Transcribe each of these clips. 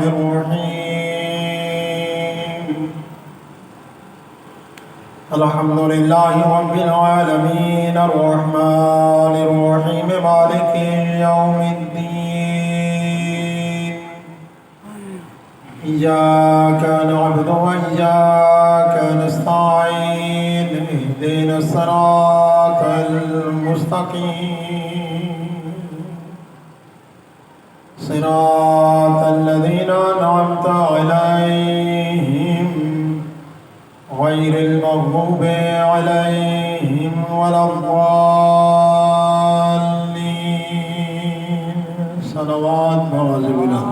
الرحيم الحمد لله رب العالمين الرحمن الرحيم مالك يوم الدين إياك نعبد وإياك نستعين اهدنا الصراط المستقيم صراط الذين أنعمت عليهم غير المغضوب عليهم ولا الضالين صلوات بغضب الله.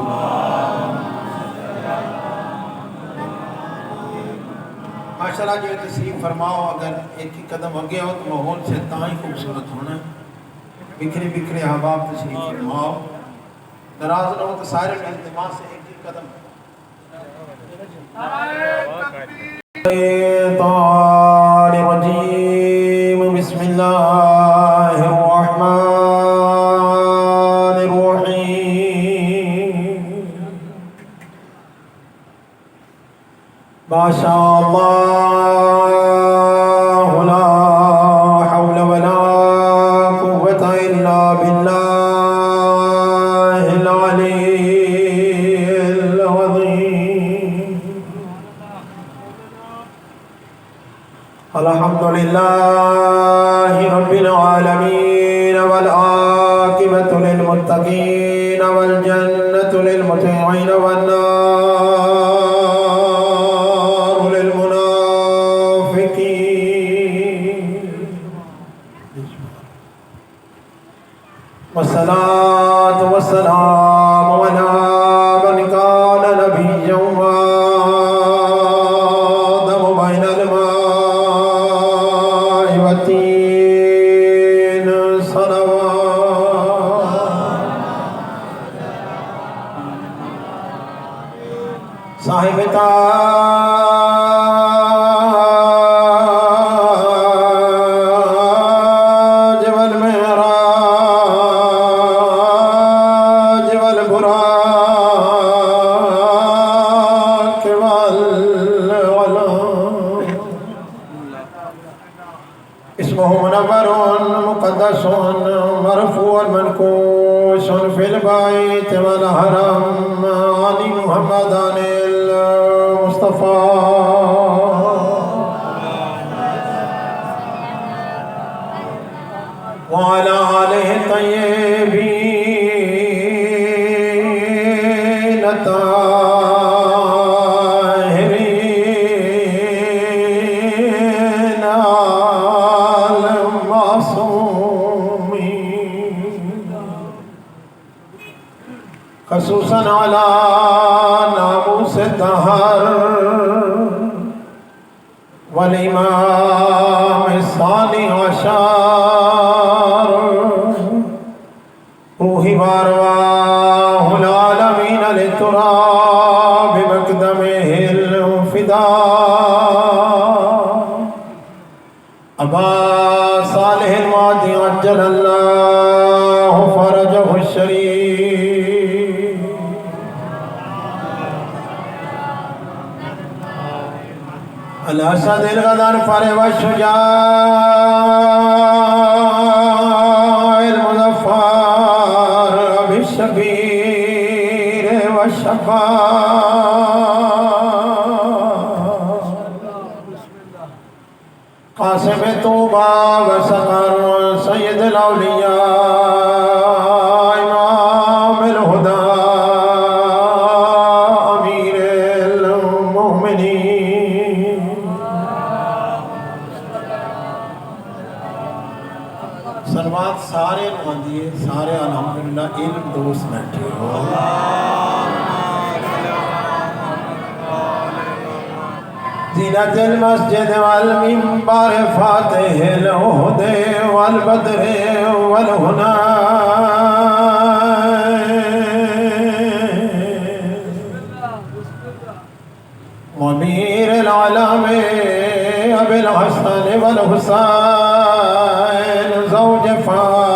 ماشاءاللہ جو تشریف فرماؤ، اگر ایک ہی قدم آگے ہو تو ماحول سے تاں ہی خوبصورت ہونا ہے. بکھرے بکھرے احباب تشریف فرماؤ، ناراض نہ ہو تو سارے التماس سے ایک ہی قدم. الشیطان الرجیم بسم اللہ الرحمن الرحیم. ما شاء اللہ لا حول ولا قوة الا باللہ العلی العظیم. الحمد لله رب العالمين والعاقبة للمتقين والجنة للمطيعين والنار للمنافقين. والصلاة والسلام على من كان نبيا وآدم بين الماء والتين صلوات. صاحب تاج والمعراج والبراق والعلام. اسمه منور مقدس مرفوع منكوش في البيت والحرم عن محمد المصطفى وعلى آله الطيبين الطاهرين المعصومين، خصوصا على ناموس الدهر والإمام الثاني عشر روح وارواح العالمين للتراب بمقدمه الفداء أبا صالح المعدي عجل الله فرجه الشريف. الأسد الغضنفر والشجاع المظفر بالشبير والشفاء قاسم طوبى وسقر سيد الأولياء إمام الهدى أمير المؤمنين. سلوات سارے نوندیے سارے الحمدللہ علم دوست بیٹھے ہو. زینت المسجد والمنبر فاتح العہد والبدر والہنا منیر العالم ابی الحسن والحسین زوج فاطمہ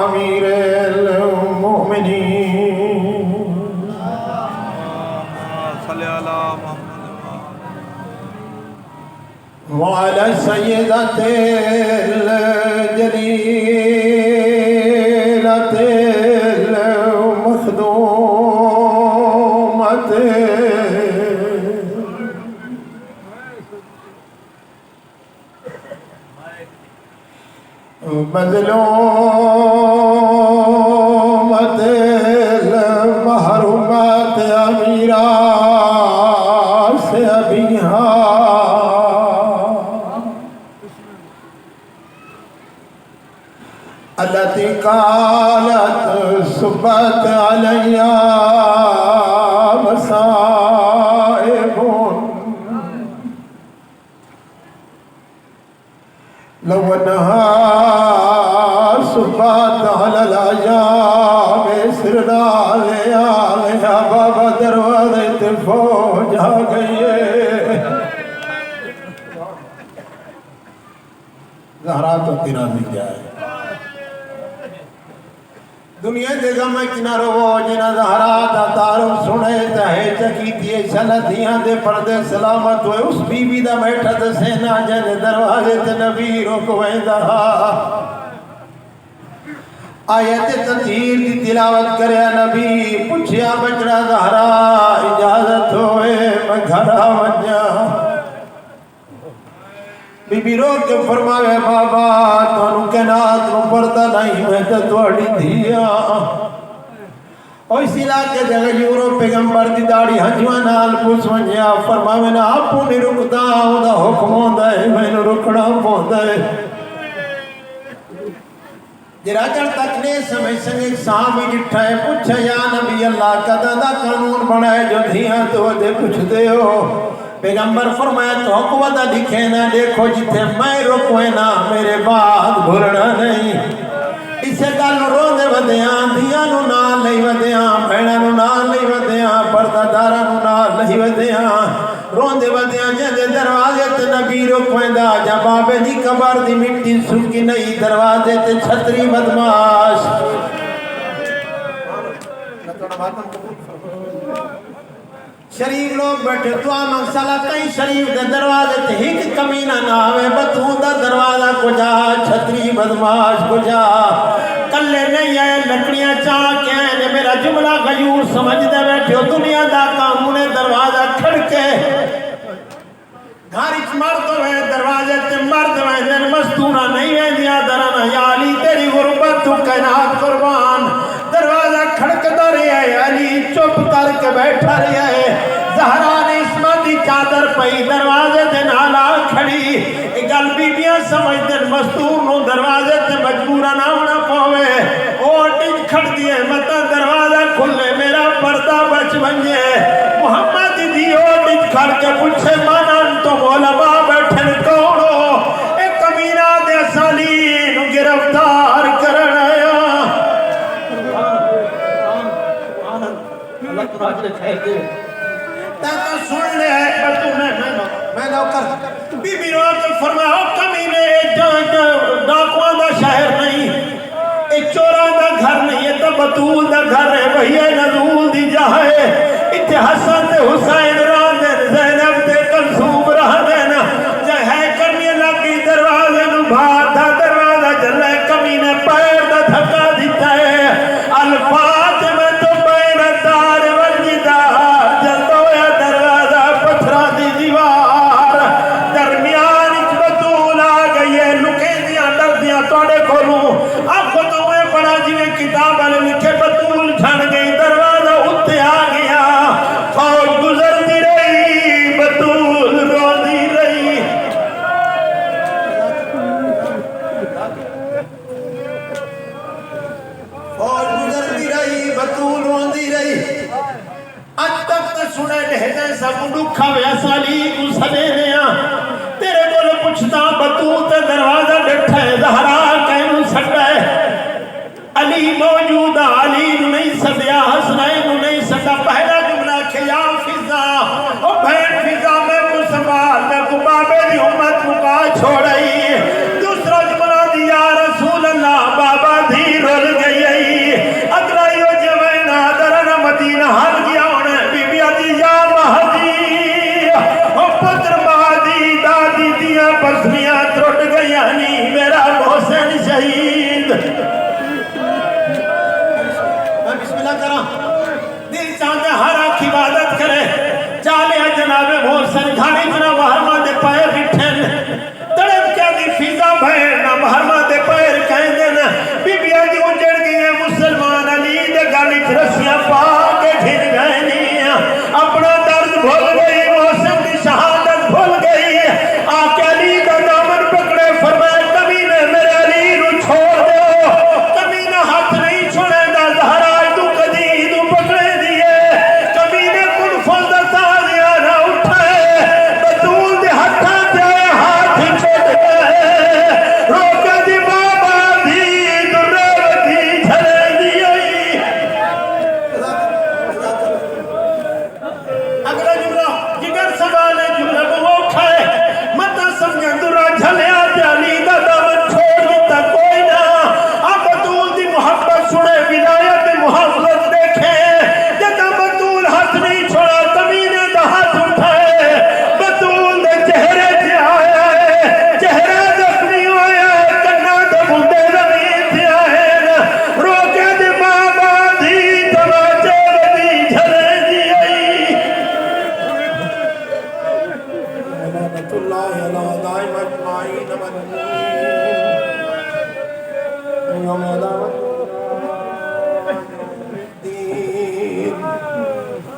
امیر المؤمنین. وعلى السيدة الجليلة المخدومة مظلومة المحرومات أميراس أبيها التي قالت صبت علي مصائب لو انها صبت على الايام سرنا عليها بابا دروازے فوج آ گئی ہے زہرا تو تیرا بھی کیا ہے دنیا دے غم کنا رو جنا زہرا دا تعارف سنے چاہے چکیتی چلتیاں دے پردے سلامت ہوئے اس بی بی دا بیٹھا تے سینا جن دروازے تے نبی روک ویندا آیت تطہیر دی تلاوت کرے نبی پوچھیا بچڑا زہرا اجازت ہوئے میں گھرا ونجا بی بی رو کے فرماوے بابا تانوں کائنات نو پردہ نہیں میں تے تواڈی دھیاں او اسی علاقے جگہ یورو پیغمبر دی داڑھی ہنجواں نال پوچھ ونجیا فرماوے نا آپو نہیں رکدا اوندا حکم ہوندا ہے مینوں رکنا پوندا ہے جرا چڑ تک نے سمجھ سنگ ایک صحابی ڈٹھا ہے پوچھا یا نبی اللہ کدا دا قانون بنائے جو دھیاں تو دے کچھ دے ہو پیغمبر فرمایا تو حکومت دکھے نہ دیکھو جتھے میں رکوے نہ میرے بعد بھرنا نہیں اسے گل روندے ودیاں دیاں نو نال لئی ودیاں بہناں نو نال لئی ودیاں پردہ داراں نو نال لئی ودیاں روندے ودیاں جے دروازے تے نبی رکویندا جا بابے دی قبر دی مٹی سکی نہیں دروازے تے چھتری بدماش شریف لوگ بیٹھے دعا منگسالہ کئی شریف دے دروازے تے ہک کمینہ نہ آوے بتوں دا دروازہ کجا چھتری بدماش کجا کلے نہیں آئے لکڑیاں چاہ کے آئے میرا جملہ غیور سمجھ دے بیٹھے دنیا دا کامونے دروازہ کھڑکے گھارچ مرد ہوئے دروازے تے مرد ہوئے دن مستورہ نہیں ہوئے دیا درانا یا علی تیری غربت تو کائنات قربان دروازہ کھڑک دا رہا ہے علی چپ کر کے بیٹھا رہا ہے زہرا نے اسمت دی چادر پئی دروازے دے نالا کھڑی گل بیبیاں سمجھ دن مستور نو دروازے تے مجبورہ نہ ہونا پاوے اوٹی کھڑ دیئے مطا دروازہ کھلے میرا پردہ بچ بنجے محمد دی اوٹی کھڑ کے پوچھے مانن تو مولبا بیٹھن کوڑو ایک کمینہ دے سالین گرفتار کرن آیا تاکہ سن لے ہے بتو میں نوکر بی بی روز فرمایا کمینے ڈاکوان دا شہر نہیں اے چوران دا گھر نہیں اے تبتول دا گھر ہے وہی نزول دی جاہے اتھے حسن دے حسین ران دے زینب دے کلثوم رہا دینا جہے کرنی لگی دروازے نو بھار دا دروازہ جلے کمینے پیر دا دھکا دیتا ہے الفاظ میں تو بین دار والجدار جلدو یا دروازہ پتھرا دی دیوار درمیان اچ بطول آ گئی ہے لکے دیا ڈر دیا توڑے کھولوں آپ کو تو میں پڑھا جیوے کتاب والے لکھے بطول جھڑ گئی دروازہ اتے آ گیا فوج گزر دی رہی بطول رو دی رہی فوج گزر دی رہی بطول رو دی رہی اج تک تے سنے ڈھیجے سب ڈکھا ویسا لی کو سنے نیا تیرے بول پچھتا بطول تے دروازہ ڈٹھے زہرا کہنو سکتا ہے علی موجود علی نہیں سدیا حسنین نہیں سدا پہلا جملہ کہ یا فضا او بہن فضا میں کو سنبھال میں کو بابے دی امت مکا چھوڑئی دوسرا جملہ دی یا رسول اللہ بابا دھی رول گئی اگلائیو جوینا درنا مدینہ حل گیا انہیں بی بی آدھی یا مہدی او پتر مہدی دادی دیا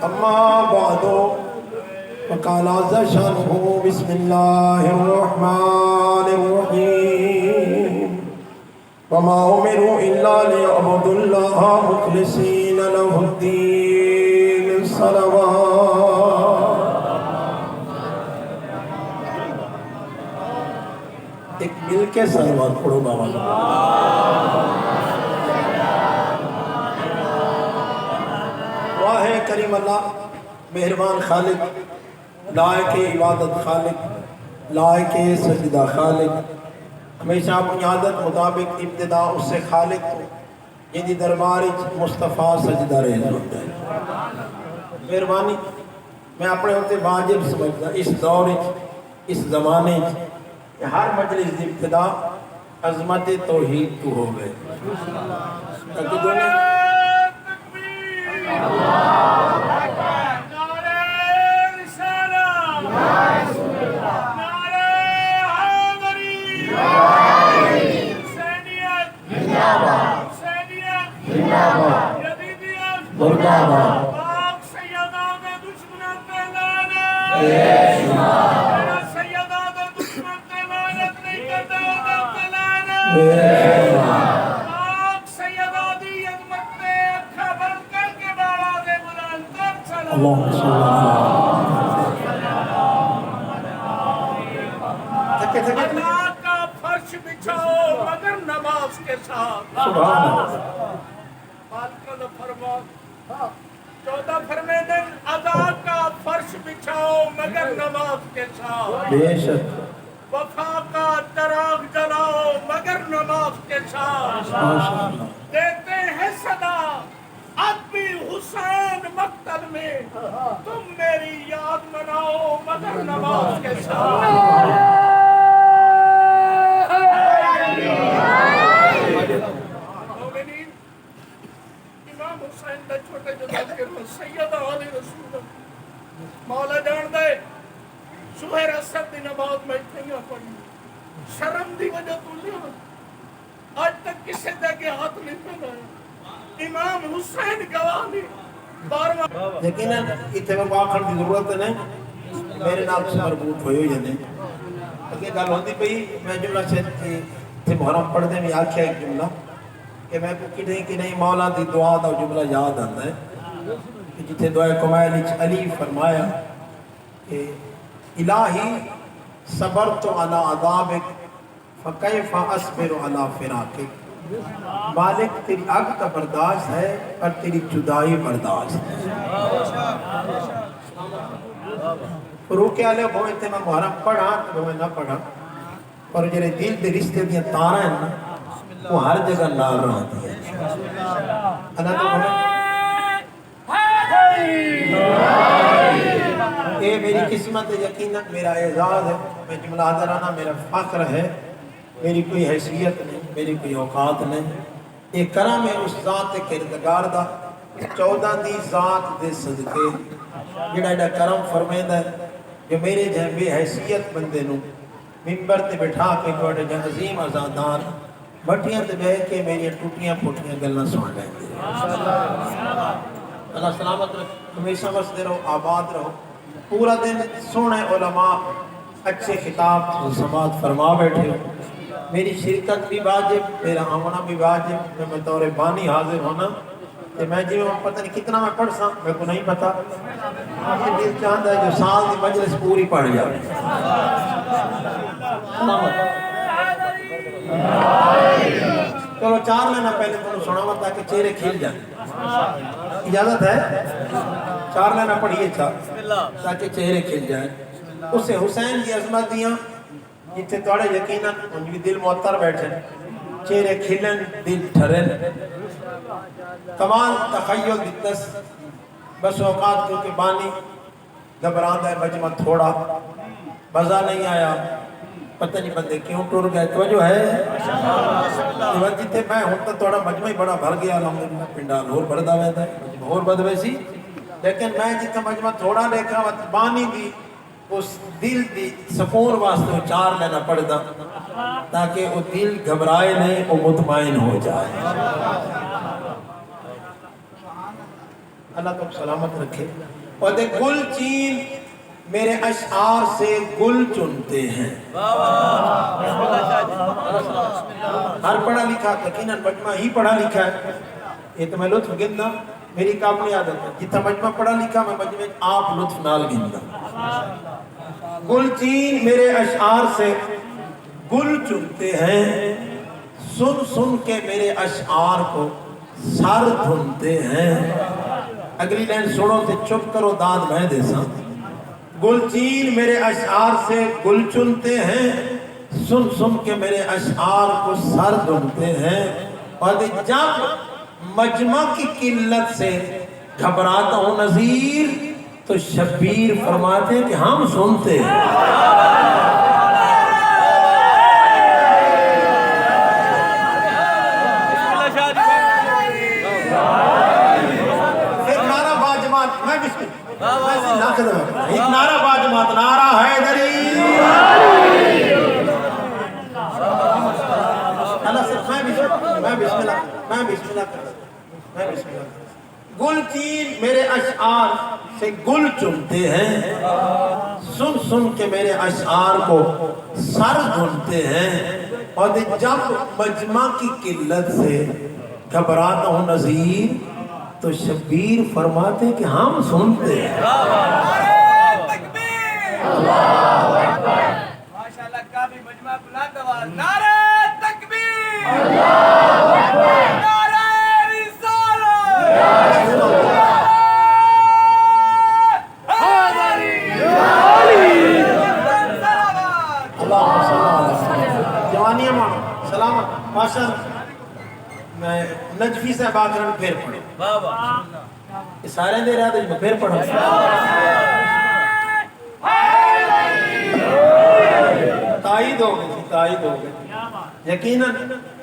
أما بعد فقال عز شانه بسم الله الرحمن الرحيم وما أمروا إلا ليعبدوا الله مخلصين له الدين صلوات. ایک مل کے صلوات پڑھو بابا. واہ کریم اللہ مہربان خالق، لائق عبادت خالق، لائق سجدہ خالق، ہمیشہ اپنی عادت مطابق ابتدا اس سے خالق تو یہ دربار مصطفیٰ سجدہ ریز ہوتا ہے. مہربانی میں اپنے ہوتے واجب سمجھتا اس دور اس زمانے کہ ہر مجلس دی ابتدا عظمت توحید تو ہو گئے تاکہ دنیا اللہ کا فرش بچھاؤ مگر نماز کے ساتھ. فرمان 14 فرمے دن ادا کا فرش بچھاؤ مگر نماز کے ساتھ. بے شک وفا کا چراغ جلاؤ مگر نماز کے ساتھ. دیتے ہیں صدا اب بھی حسین مقتل میں تم میری یاد مناؤ مگر نماز کے ساتھ. امام حسین دا چھوٹے جو ذکر سیدہ علی رسول مولا جان دے سہر اثر دی نماز میں اتنیاں پڑھی شرم دی وجہ تو لیا آج تک کسی دے کے ہاتھ نہیں پہنایا. امام حسین گواہی بارواں یقیناً اتنے میں آخر کی ضرورت نہیں میرے نام سے مربوط ہوئے یا نہیں. اگر گل ہوتی پئی میں جملہ سے تھے محرم پڑھ دے میں آکھیا ایک جملہ کہ میں کو کہ نہیں مولا دی دعا دا جملہ یاد آتا ہے کہ جتنے دعائے کمائل علی فرمایا کہ الہی صبرت علی عذابک فکیف اصبر علی فراقک. مالک تیری آگ کا برداشت ہے اور تیری جدائی برداشت ہے. روکے آلے بھوئے تھے میں محرم پڑھا تو میں نہ پڑھا اور جنہیں دل دے رشتے دیا تارہ ہیں نا وہ ہر جگہ لال رہا دیا. اللہ تو بھوئے اے میری قسمت یقیناً میرا اعزاز ہے. میں جملہ حضرانہ میرا فخر ہے. میری کوئی حیثیت نہیں، میری کوئی اوقات نہیں. ایک کرم ہے اس ذات کردگار دا 14 دی ذات دے صدقے جڑا ایڈا کرم فرمائندہ ہے جو میرے جہاں بے حیثیت بندے نو ممبر تے بٹھا کے کوڑے جہاں عظیم ازادار بٹھیاں تے بہ کے میری ٹوٹیاں پھوٹیاں گلنا سن لیں گے. اللہ سلامت رکھ، ہمیشہ بستے رہو، آباد رہو. پورا دن سونے علماء اچھے خطاب سماعت فرما بیٹھے ہو. میری شرکت بھی واجب، میرا آمنا بھی واجب. میں بطور بانی حاضر ہونا کہ میں جی میں پتہ نہیں کتنا میں پڑھ سا میں کو نہیں پتا. یہ دل چاہتا ہے جو سال دی مجلس پوری پڑھ جائے. چلو 4 لینا پہلے تمہیں سناوا تاکہ چہرے کھل جائیں. اجازت ہے 4 لینا پڑھیے تاکہ چہرے کھل جائیں. اسے حسین کی عظمت دیاں جتنے توڑے یقیناً ان بھی دل معطر بیٹھے چہرے کھلن دل ٹھرن. کمال تخیل دیتس بس اوقات کیونکہ بانی گھبراندہ ہے مجمع تھوڑا مزہ نہیں آیا پتہ نہیں بندے کیوں ٹور گئے. توجہ ہے جتے میں ہوں تو تھوڑا مجمع ہی بڑا بھر گیا الحمدللہ. پنڈال اور بڑھدا ویسا ہے مجمع اور بڑھ ویسی لیکن میں جتے مجمع تھوڑا دیکھا بانی دی اس دل دی سکون واسطے 4 لینا پڑتا تاکہ وہ دل گھبرائے نہیں وہ مطمئن ہو جائے. اللہ تو سلامت رکھے. اور دے گل چین میرے اشعار سے گل چنتے ہیں. ہر پڑھا لکھا یقیناً مجمع ہی پڑھا لکھا ہے. یہ تو میں لطف گننا میری کام نہیں عادت ہے. جتنا مجمع پڑھا لکھا میں مجمع آپ لطف نال گننا. گل چین میرے اشعار سے گل چنتے ہیں. سن سن کے میرے اشعار کو سر دھنتے ہیں. اگلی لائن سنو تے چپ کرو داد میں دے سا. گل چین میرے اشعار سے گل چنتے ہیں. سن سن کے میرے اشعار کو سر دھنتے ہیں. اور جب مجمع کی قلت سے گھبراتا ہوں نذیر تو شبیر فرماتے ہیں کہ ہم سنتے ہیں. ایک نعرہ باجمات نعرہ حیدری. اللہ سے میں بسم اللہ گل چین میرے اشعار سے گل چنتے ہیں. سن سن کے میرے اشعار کو سر دھنتے ہیں. اور جب مجمع کی قلت سے گھبراتا ہوں نذیر تو شبیر فرماتے کہ ہم سنتے ہیں. اللہ اکبر. ماشاءاللہ کافی مجمع بلند آواز. نعرہ تکبیر. اللہ اکبر. نعرہ رسالت. حیدری. اللہم صلی اللہ علیہ وسلم. جوانی امان سلامت ماشاءاللہ. میں نجفی سے بات کرنے پھر پڑھیں. یہ سارے دے رہا تھا میں پھر پڑھوں. تائید ہو گئی تائید ہو گئی. یقیناً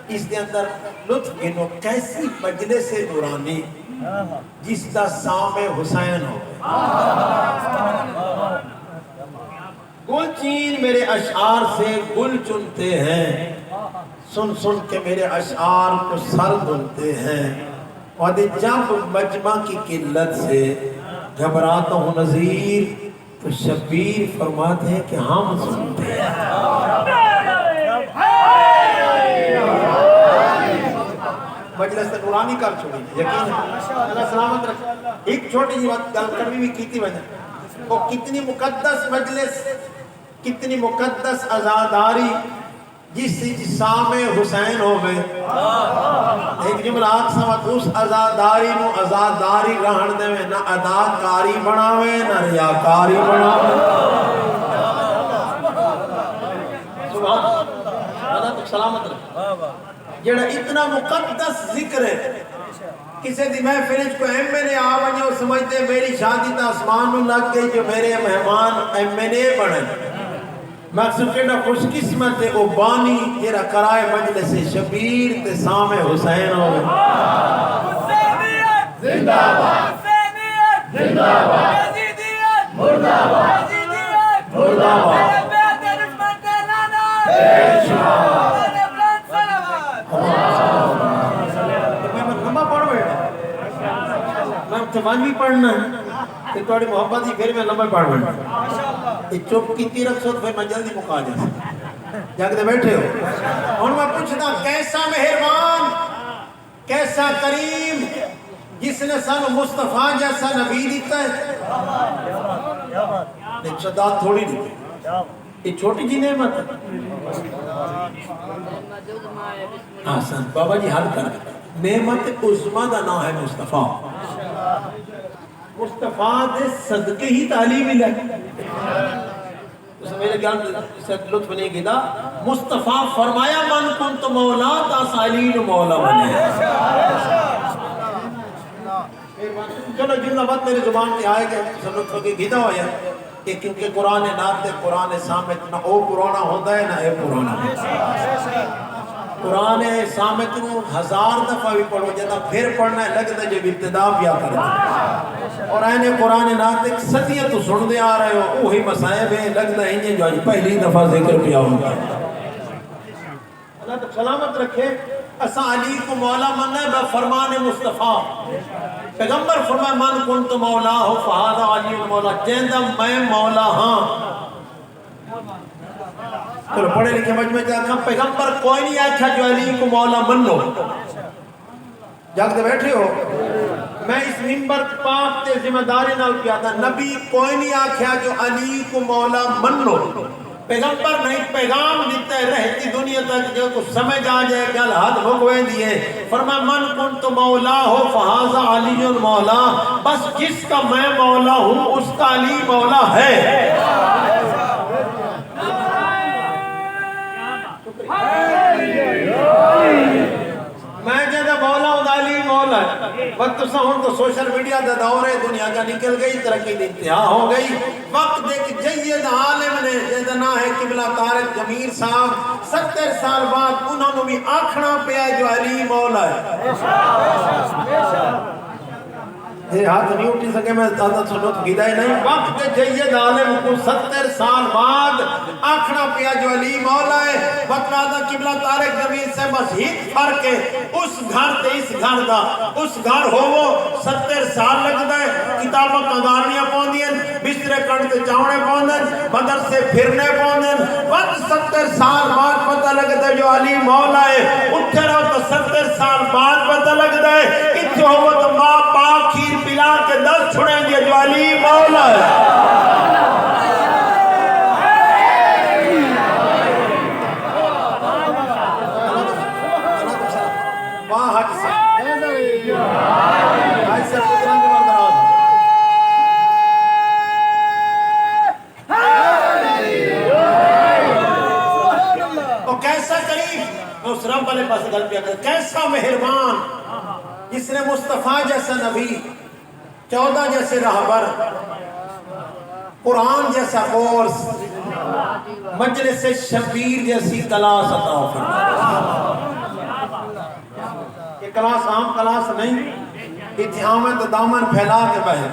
اس کے اندر لطف گنو کیسی مجلس نورانی جس کا سام حسین ہو گئے. گل چین میرے اشعار سے گل چنتے ہیں. سن سن کے میرے اشعار کو سر دھنتے ہیں. اور جب مجمع کی قلت سے گھبراتا ہوں نذیر تو شبیر فرماتے ہیں کہ ہم سنتے ہیں. مجلس نورانی کر چھوڑی یقین اللہ سلامت رکھے. ایک چھوٹی جی بات گل کرنی بھی کیتی وجہ وہ کتنی مقدس مجلس کتنی مقدس عزاداری جس جسام حسین ہو گئے. ایک جملہ آگ سمت اس عزاداری نو عزاداری رہن دے میں نہ اداکاری بناوے نہ ریاکاری بناوے. سبحان اللہ تو سلامت رکھے. جڑا اتنا مقدس ذکر ہے کسی دی محفل کو ایم این اے آوانی اور سمجھتے میری شادی تا آسمان میں لگ گئی جو میرے مہمان ایم این اے بنے. مقصود کہنا خوش قسمت ہے او بانی جیرا کرائے مجلس شبیر تے سام حسین ہو. حسینیت زندہ باد. حسینیت زندہ باد. یزیدیت مردہ باد. یزیدیت مردہ باد. میرے بیت رحمت نانا بے شمار. میرے بلند صلوات. میں لمبا پڑھ بیٹھا میں تفان بھی پڑھنا ہے کہ توڑی محبت ہی پھر میں لمبا پڑھ بیٹھا. یہ چپ کی تیرک سوت پھر میں جلدی مکا جائے جاگتے بیٹھے ہو. اور میں پوچھتا کیسا مہربان کیسا کریم جس نے سانو مصطفیٰ جیسا نبی دیتا ہے. لیکن صدات تھوڑی نہیں یہ چھوٹی جی نعمت ہے. آسان بابا جی حل کر نعمت عظمہ دا نام ہے مصطفیٰ. مصطفیٰ دے صدقے ہی تعلیم ہی لگ اس میرے گیان سے لطف نہیں گیا. مصطفیٰ فرمایا من کن تو مولا تا سالین مولا بنے. چلو جملہ بات میری زبان کے آئے گئے سنت ہو کے گیدہ ہویا کہ کیونکہ قرآن نات قرآن سامت نہ او قرآن ہوتا ہے نہ اے قرآن. قرآن سامت نو 1000 دفعہ بھی پڑھو جاتا پھر پڑھنا ہے لگتا ہے جب ابتدا پیا کرنا. اور آئینے قرآن ناطق صدیہ تو سن دے آ رہے ہو وہی مسائب ہیں لگتا ہے انہیں جو آج پہلی دفعہ ذکر کیا ہوگا. اللہ تو سلامت رکھے. اسا علی کو مولا مننا ہے فرمان مصطفیٰ. پیغمبر فرمائے من کنت مولا ہو فہذا علی مولا، جیندہ میں مولا ہاں. چلو پڑھے لکھے مجمع جاکھا پیغمبر کوئی نہیں آکھا جو علی کو مولا من لو. جاگتے بیٹھے ہو، میں اس منبر پاک تے ذمہ داری نال کیا تھا، نبی کوئی نہیں آکھا جو علی کو مولا من لو. پیغمبر نہیں پیغام دیتے رہتی دنیا تک جو کچھ سمجھ آ جائے گل حد بھگوے دیئے. فرمایا من کنت مولا ہو فہذا علی مولا، بس جس کا میں مولا ہوں اس کا علی مولا ہے. میں جیسا مولا ہوں علی مولا ہے. وقت سہن تو سوشل میڈیا دا دور ہے، دنیا کا نکل گئی، ترقی دی انتہا ہو گئی. وقت دیکھ جید عالم نے جیسا نہ ہے قبلہ طارق جمیل صاحب 70 سال بعد انہوں نے بھی آکھنا پیا جو علی مولا ہے. یہ ہاتھ نہیں اٹھی سکے، میں زیادہ سنت گیدہ ہی نہیں. وقت جید عالم کو 70 سال بعد آکھنا پیا جو علی مولا ہے. وقت آدھا قبلہ طارق جمیل سے مزید فرق ہے، اس گھر تے اس گھر دا. اس گھر ہو وہ 70 سال لگ دے، کتابوں کندارنیاں پوندیں، بسترے کڑتے چاونے پوندیں، بدر سے پھرنے پوندیں. وقت 70 سال بعد پتہ لگ دے جو علی مولا ہے. اٹھے رہو تو 70 سال بعد پتہ لگ دے اتھے ہو تو ماں پاک کھیر پلا کے 10 چھڑیں دیا جو علی مولا ہے. تو کیسا کریم، میں اس رب والے پاس گل پیا کر، کیسا مہربان جس نے مصطفیٰ جیسا نبی، 14 جیسے رہبر، قرآن جیسا کورس، مجلس شبیر جیسی کلاس عطا فرمایا. یہ کلاس عام کلاس نہیں، اتحام ہے تو دامن پھیلا کے بہے.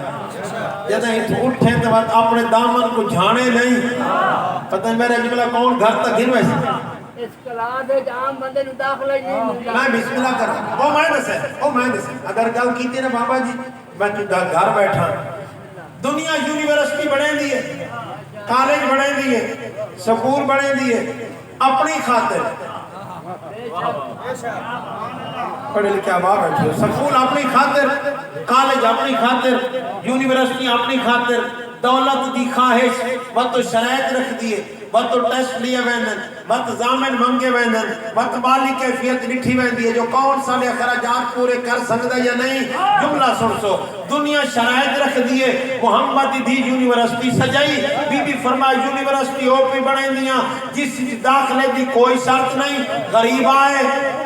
جیسے اٹھیں تو بات اپنے دامن کو جھانے نہیں. پتہ ہے میرے جملہ کون گھر تک گھن ویسے اس کلاس ایک عام بندے نو داخلہ ہی نہیں ملتا. میں بسم اللہ کر رہا ہوں. وہ میں دسے اگر گل کیتے نا بابا جی میں گھر بیٹھا، دنیا یونیورسٹی بڑھیں دیئے، کالج بڑھیں دیئے، سکول بڑھیں دیئے اپنی خاطر. پڑھے لکھے آبا بیٹھے ہو، سکول اپنی خاطر، کالج اپنی خاطر، یونیورسٹی اپنی خاطر. دولت دی خواہش وقت شرائط رکھ دیئے، وقت ٹیسٹ لیے ویندن، وقت زامن منگے ویندن، وقت بالی کیفیت نٹھی ویندی ہے جو کون سالے خراجات پورے کر سکتا یا نہیں. جملہ سن سو، دنیا شرائط رکھ دیئے. محمد دی یونیورسٹی سجائی، بی بی فرمائے یونیورسٹی اوپی بڑھیں دیاں جس داخلے دی کوئی شرط نہیں. غریب آئے،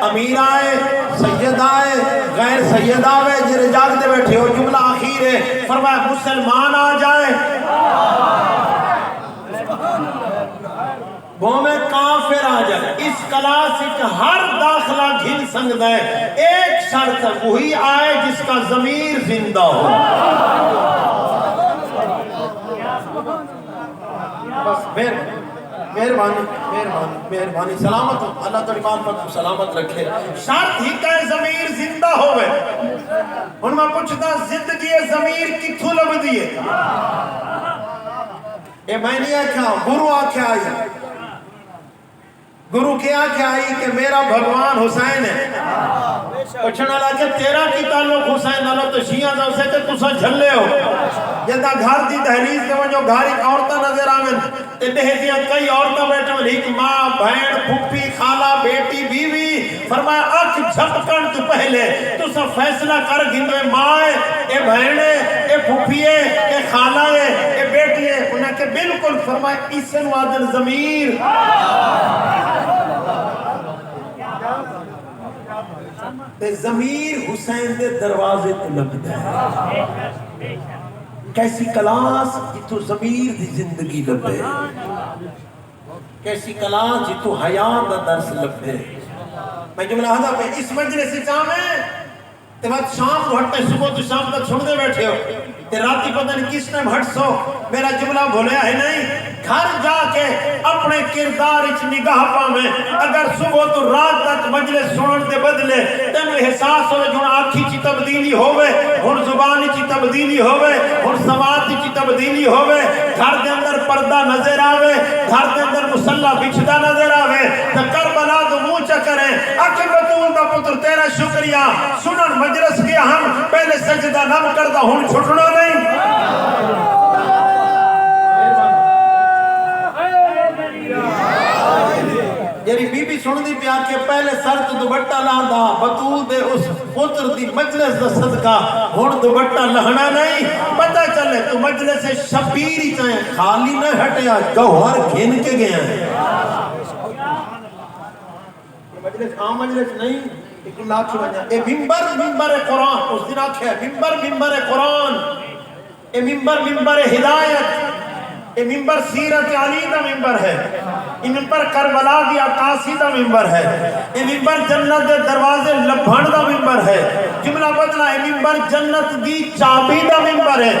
امیر آئے، سید آئے، غیر سید آئے، جنہیں جاگتے بیٹھے ہو. جملہ آخیر ہے، فرمائے مسلمان آ جائے، وہ میں کافر آ جائے. اس کلاس ایک ہر داخلہ گھن سکتا ہے، ایک شرط وہی آئے جس کا ضمیر زندہ ہو. بس مہربانی سلامت ہو. اللہ تعالی بات پر سلامت رکھے. شرط ہی کہ ضمیر زندہ ہوئے. ان میں پوچھتا زندگی ضمیر کتھو لگ دیئے. اے میں نہیں آکھا، گروہ آکھا آئی. گروہ کیا کیا آئی کہ میرا بھگوان حسین ہے. پوچھنا لگا کہ تیرا کی تعلق حسین اللہ تو شیعہ دا اسے کہ تُسا جھلے ہو. جدہ گھر دی دہلیز کے وہ جو گھر ایک عورتہ نظر آمن تے دہدیاں کئی عورتہ بیٹھے ہیں، ایک ماں، بہن، پھپی، خالہ، بیٹی، بیوی. فرمایا اکھ جھپکن تو پہلے تو سا فیصلہ کر گھندوے ماں ہے، اے بہن ہے، اے پھپی ہے، اے خالہ ہے، اے بیٹی ہے. انہیں کہ بالکل فرمایا اسن وادن ضمیر تے ضمیر حسین دے دروازے تے لگتا ہے. کیسی کلاس جتو ضمیر دی زندگی لبے، کیسی کلاس جتو حیات دا درس لبے. میں جملہ حضا پہ اس مجلس جامع تے بعد شام کو ہٹتے صبح تو شام تک سنتے بیٹھے ہو تے راتی پتہ نہیں کس ٹائم ہٹ سو میرا جملہ بھولیا ہے نہیں گھر جا کے اپنے کردار اچ نگاہ پاویں اگر صبح تو رات تک مجلس سنن دے بدلے تینوں احساس ہوئے جو آنکھی چی تبدیلی ہوئے ہن زبان چی تبدیلی ہوئے ہن سماعت چی تبدیلی ہوئے گھر دے اندر پردہ نظر آوے گھر دے اندر مصلی بچھدا نظر آوے تے کربلا تو منہ چ کریں اکھے بطول دا پتر تیرا شکریہ سنن مجلس گیا ہم پہلے سجدہ نہ کردا ہن چھٹنا نہیں یعنی بی بی سن دی پیار کے پہلے سر تو دوبٹہ لاندا بطول دے اس پتر دی مجلس دا صدقہ ہن دوبٹہ لہنا نہیں پتہ چلے تو مجلس شبیر ہی چاہیں خالی نہ ہٹیا گوہر گھن کے گیا ہے مجلس عام مجلس نہیں ایک لاکھ وجہ اے ممبر قرآن اس دن آکھے ممبر قرآن اے ممبر ہدایت اے ممبر سیرت علی دا ممبر ہے اے ممبر کربلا دی عکاسی دا ممبر ہے اے ممبر جنت دے دروازے لبھن دا ممبر ہے جملہ بدلا اے ممبر جنت دی چابی دا ممبر ہے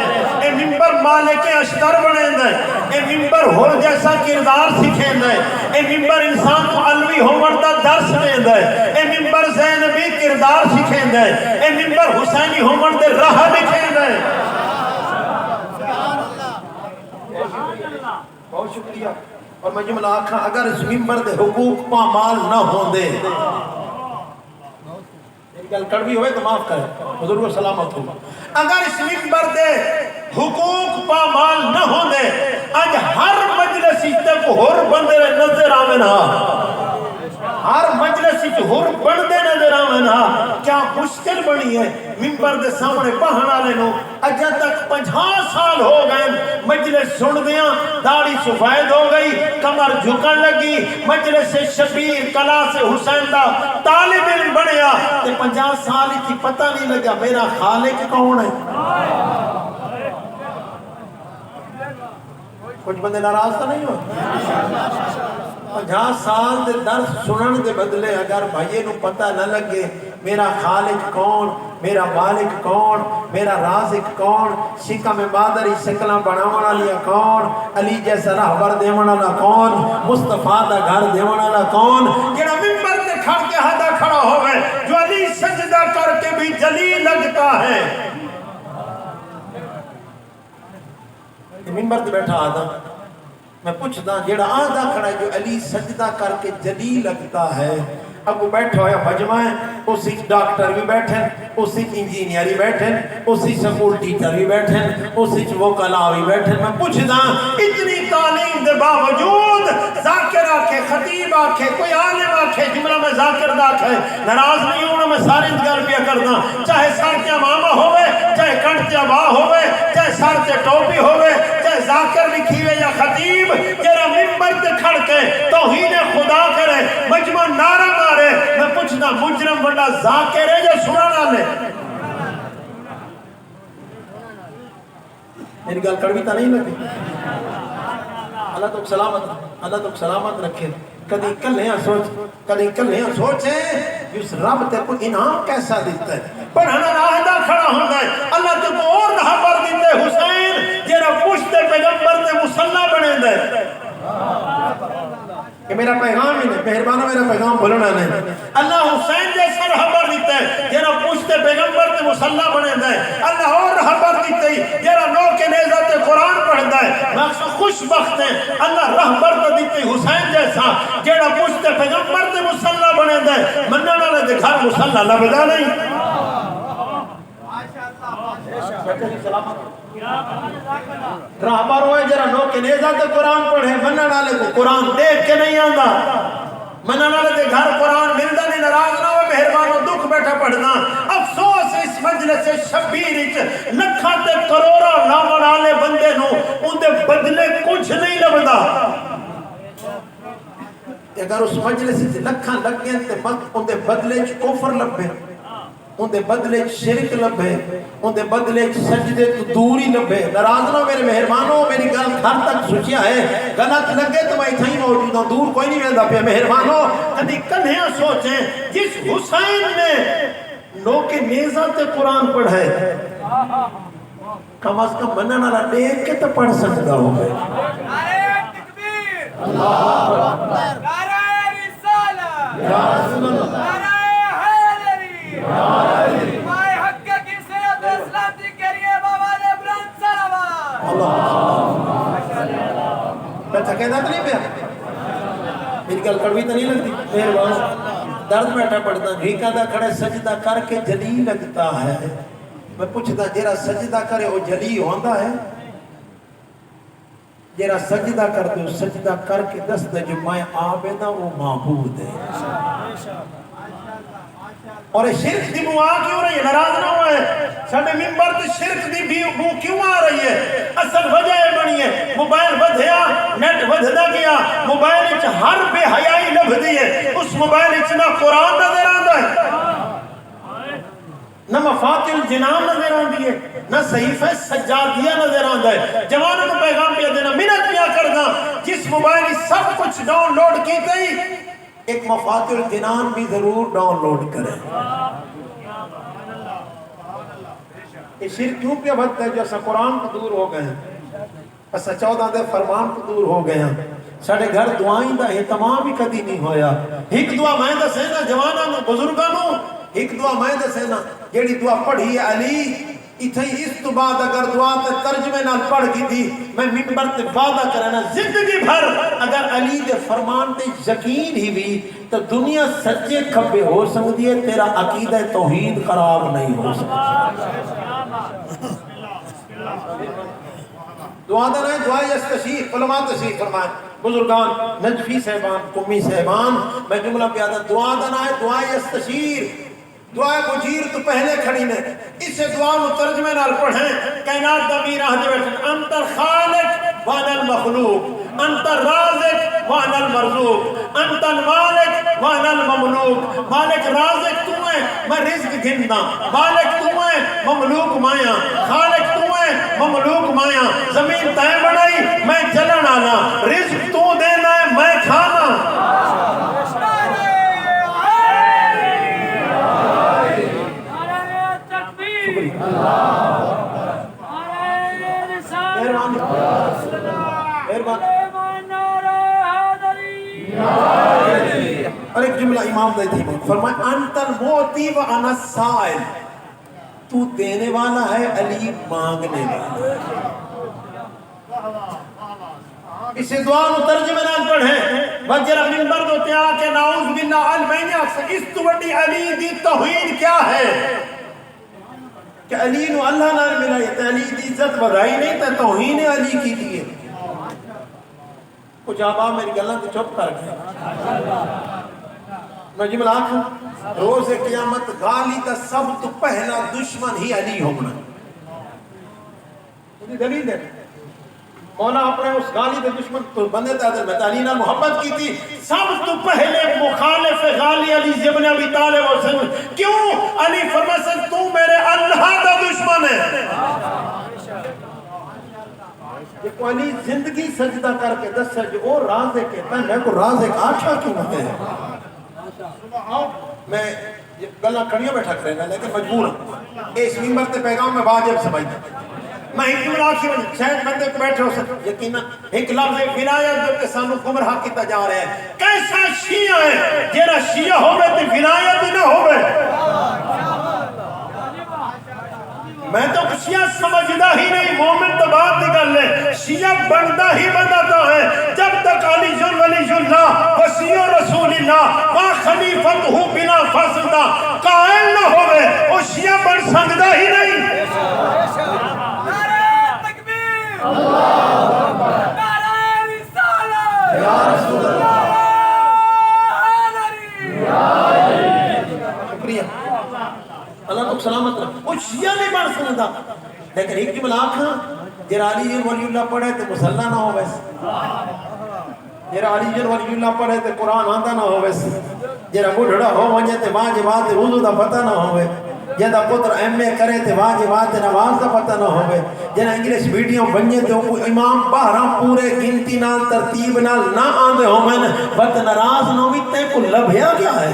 اے ممبر مالک اشتر بنیں دے اے ممبر ہو جیسا کردار سکھیں دے اے ممبر انسان کو علوی ہومن دا درس دیں دے اے ممبر زینبی کردار سکھیں دے اے ممبر حسینی ہومن دے راہ لکھیں دے بہت شکریہ اور میں جملہ آکھا اگر اس ممبر دے حقوق پامال نہ ہوں دے میری گل کڑوی ہوئے تو معاف کرے حضور کو سلامت ہوں اگر اس ممبر دے حقوق پامال نہ ہوں دے آج ہر مجلس تک ہر بندے نظر آمنا ہر مجلس ہر بندے نظر آمنا کیا مشکل بنی ہے ممبر دے سامنے پہن آلے نو اجا تک 50 سال ہو گئے مجلس سن دیاں داڑھی سفید ہو گئی کمر جھکن لگی مجلس شبیر کلا سے حسین دا طالب علم بنیا تے 50 سال ہی تھی پتہ نہیں لگا میرا خالق کون ہے کچھ بندے ناراض تو نہیں ہو 50 سال دے درس سنن دے بدلے اگر بھائیے نو پتہ نہ لگے میرا خالق کون میرا مالک کون میرا رازق کون شکم بادری شکلہ بناونا لیا کون علی جیسا رہبر دیونا لا کون مصطفیٰ دا گھر دیونا لا کون جڑا ممبر تے کھڑ کے ہدا کھڑا ہوئے جو علی سجدہ کر کے بھی جلی لگتا ہے ممبر تے بیٹھا آدھا میں پوچھتا جیڑا آدھا کھڑا ہے جو علی سجدہ کر کے جلی لگتا ہے اب وہ بیٹھا ہویا مجمع ہے اسی ڈاکٹر بھی بیٹھیں اسی انجینئر بھی بیٹھیں اسی سکول ٹیچر بھی بیٹھیں اسی وکلا بھی بیٹھیں میں پوچھتا اتنی تعلیم دے باوجود ذاکر آکھے خطیب آکھے کوئی عالم آکھے جملہ میں ذاکر داکھے ناراض نہیں ہونا میں ساری انتگار پیا کرنا چاہے سر کے امامہ ہوئے چاہے کنٹ کے ابا ہوئے چاہے سر کے ٹوپی ہوئے چاہے ذاکر لکھی ہوئے یا خطیب جرا ممبر تے کھڑ کے توہین خدا کرے مجمع نعرہ مارے میں پوچھنا مجرم بڑا ذاکر ہے یا سنانا لے میری گل کڑوی تا نہیں لگی اللہ تو سلامت رکھے کدی کلیاں سوچیں اس رب تے کو انعام کیسا دیتا ہے پڑھنا راہدہ کھڑا ہوتا ہے اللہ تے کو اور رہا پر دیتے حسین جیرا پوچھتے پیغمبر تے مسلح بنے دے کہ میرا پیغام ہی نہیں مہربانہ میرا پیغام بھولنا نہیں اللہ حسین جیسا رہبر دیتا ہے جیرا پوچھتے پیغمبر تے مسلح بنے دے اللہ اور رہبر دیتا ہے جیرا نو کے نیزہ تے قرآن پڑھتا ہے میں خوش بخت ہیں اللہ رہبر تے دیتا ہے حسین جیسا جیرا پوچھتے پیغمبر تے مسلح بنے دے مننا والے دے گھر مسلح لبدا نہیں رہبر ہوئے جرا نو کے نیزہ تے قرآن پڑھے منن والے کو قرآن دیکھ کے نہیں آندا منن والے دے گھر قرآن ملدا نہیں ناراض نہ ہوئے مہربانو دکھ بیٹھا پڑھنا افسوس اس مجلس شبیر وچ لکھاں تے کروڑاں لاون والے بندے نو اون دے بدلے کچھ نہیں لبدا اگر اس مجلس وچ لکھاں لگے تے اون دے بدلے وچ کفر لبے ان دے بدلے شرک لبے ان دے بدلے سجدے تو دوری لبے ناراض نہ میرے مہربانوں میری گل گھر تک سوچیا ہے غلط لگے تو میں اتھا ہی موجود ہوں دور کوئی نہیں ویندا پیا مہربانوں کدی کدھیاں سوچیں جس حسین نے لوگ کے نیزہ تے قرآن پڑھے کم از کم منن والا دیکھ کے تو پڑھ سکتا ہو گئے. نعرہ تکبیر، اللہ اکبر، نعرہ رسالہ، نعرہ حیدری، مائے حق کی سیرت اسلام دی کریے بابا نے بلند صلوات. میں تھکینا تو نہیں پیا؟ میری گل کڑوی تو نہیں لگتی؟ مہربان درد بیٹھا پڑھتا بھیکا دا کھڑے سجدہ کر کے جلی لگتا ہے. میں پوچھتا جیرا سجدہ کرے وہ جلی ہوندہ ہے؟ جیرا سجدہ کر دے سجدہ کر کے دس دے جو میں عابدہ وہ معبود ہے. اور شرک دی بو آ کیوں رہی ہے؟ ناراض نہ ہوئے ساڑھے ممبر تے شرک دی بو کیوں آ رہی ہے؟ اصل وجہ بنی ہے موبائل بدھیا نیٹ بدھدا گیا موبائل اچھ ہر بے حیائی لبھ دی ہے. اس موبائل اچھ نہ قرآن نظر آندہ ہے نہ مفاتح الجنان نظر آندی ہے نہ صحیفہ سجادیہ نظر آندہ ہے. جوانوں کو پیغام پیا دینا منت پیا کرنا جس موبائل سب کچھ ڈاؤن لوڈ کی گئی ایک مفاتح الجنان بھی ضرور ڈاؤن لوڈ کریں. یہ شرک کیوں پہ بھتا ہے جو اسا قرآن کو دور ہو گئے ہیں اسا 14 دے فرمان کو دور ہو گئے ہیں. ساڑھے گھر دعائیں دا اہتمام ہی کدی نہیں ہویا. ایک دعا میں دا سینا جوانوں بزرگانوں ایک دعا میں دا سینا جیڑی دعا پڑھی ہے علی اتھائی اس تو بعد اگر دعا تے ترجمے نال پڑھ کی تھی میں ممبر تے وعدہ کرنا زندگی بھر اگر علی دے فرمان تے یقین ہی بھی تو دنیا سچے کھبے ہو سکتی ہے تیرا عقیدہ توحید خراب نہیں ہو سکتی. دعا دا نہیں دعا یستشیر علماء تشریف فرمائیں بزرگان نجفی صاحبان قمی صاحبان میں جملہ پیادا دعا دا نہیں دعا یستشیر دعا مجیر تو پہلے کھڑی نے اسے دعا مترجمے نال پڑھیں کائنات دا میر آہدے بیٹھیں انت الخالق وانا المخلوق انت الرازق وانا المرزوق انت المالک وانا المملوک. مالک رازق تو ہے میں رزق گھننا مالک تو ہے مملوک مایا خالق تو ہے مملوک مایا زمین تے بڑھائی میں چلن آنا رزق تو دینا ہے میں کھانا. اور ایک جملہ امام دے تھی فرمائے انت الموتی و انا السائل تو دینے والا ہے علی مانگنے والا. اسے دعا مترجمہ نال پڑھیں وجرہ منبر دو تیا کہ نعوذ باللہ علمینی اکثر اس تو بڑی علی دی توحید کیا ہے کہ علی نو اللہ نال ملائی تے علی دی عزت بڑھائی نہیں تے توہین علی کی دیئے. کچھ آبا میری گلہ تو چپ کر گئے. میں جملہ آنکھوں روز قیامت غالی کا سب تو پہلا دشمن ہی علی ہونا. مجھے دلیل ہے مولا اپنے اس غالی کے دشمن تو بندے تعدر میں علی نے محبت کی تھی سب تو پہلے مخالف غالی علی ابن ابی طالب وسلم کیوں علی فرمایا تو میرے اللہ کا دشمن ہے. کہ علی زندگی سجدہ کر کے دس سج او رازق ہے میں کو رازق آٹھا کیوں ہوتے ہیں. میں گلہ کھڑیوں بیٹھا کرے گا لیکن مجبور ہوں اس ممبر تے پیغام میں واجب سمجھتا میں ایک جملہ آخر شاید بندے کو بیٹھے ہو سکتے یقینا ایک لفظ ولایت جو کہ سانو گمراہ کیتا جا رہے ہیں. کیسا شیعہ ہے جیرا شیعہ ہوئے تے ولایت ہی نہ ہوئے. میں تو شیعہ سمجھدا ہی نہیں مومن تو بات نکل لے شیعہ بندہ ہی بندتا ہے جب تک علی ولی اللہ وسیع رسول اللہ و خلیفت ہو بنا فاصلہ قائل نہ ہوئے وہ شیعہ بن سکتا ہی نہیں. نعرہ تکبیر، نعرہ رسالہ، یا رسول اللہ، شکریہ اللہ کو سلامت رہا. وہ شیعہ نہیں بن سکتا لیکن ایک جملہ آنکھا جرا علی ولی اللہ پڑھے تو مسلح نہ ہو ویسے جرا علی ولی اللہ پڑھے تو قرآن آندہ نہ ہو ویسے جرا بڑھڑا ہو ونجے تو واجبات وضو دا پتہ نہ ہوئے جدا پتر ایم اے کرے تو واجبات نماز دا پتہ نہ ہوئے جنا انگلیش ویڈیو بنجے تو امام باہراں پورے گنتی نال ترتیب نال نہ آندے ہو میں بد ناراض نہ ہوئی تے کو لبھیا کیا ہے.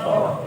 100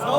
100,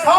100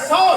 100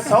100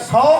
100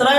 3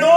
2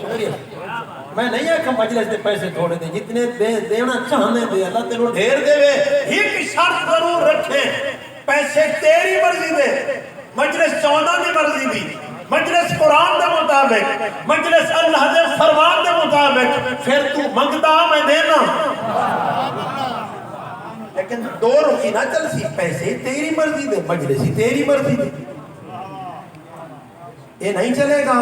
شکریہ. میں نہیں آکھا مجلس دے پیسے تھوڑے دے، جتنے دینا چاہنے دے اللہ تینوں ڈھیر دے وے. ایک شرط ضرور رکھیں، پیسے تیری مرضی دے، مجلس 14 دی مرضی دی، مجلس قرآن دے مطابق، مجلس اللہ دے فرمان دے مطابق، پھر تو منگتا میں دینا. لیکن دو رخی نہ چل سی، پیسے تیری مرضی دے، مجلس ہی تیری مرضی دے. یہ نہیں چلے گا.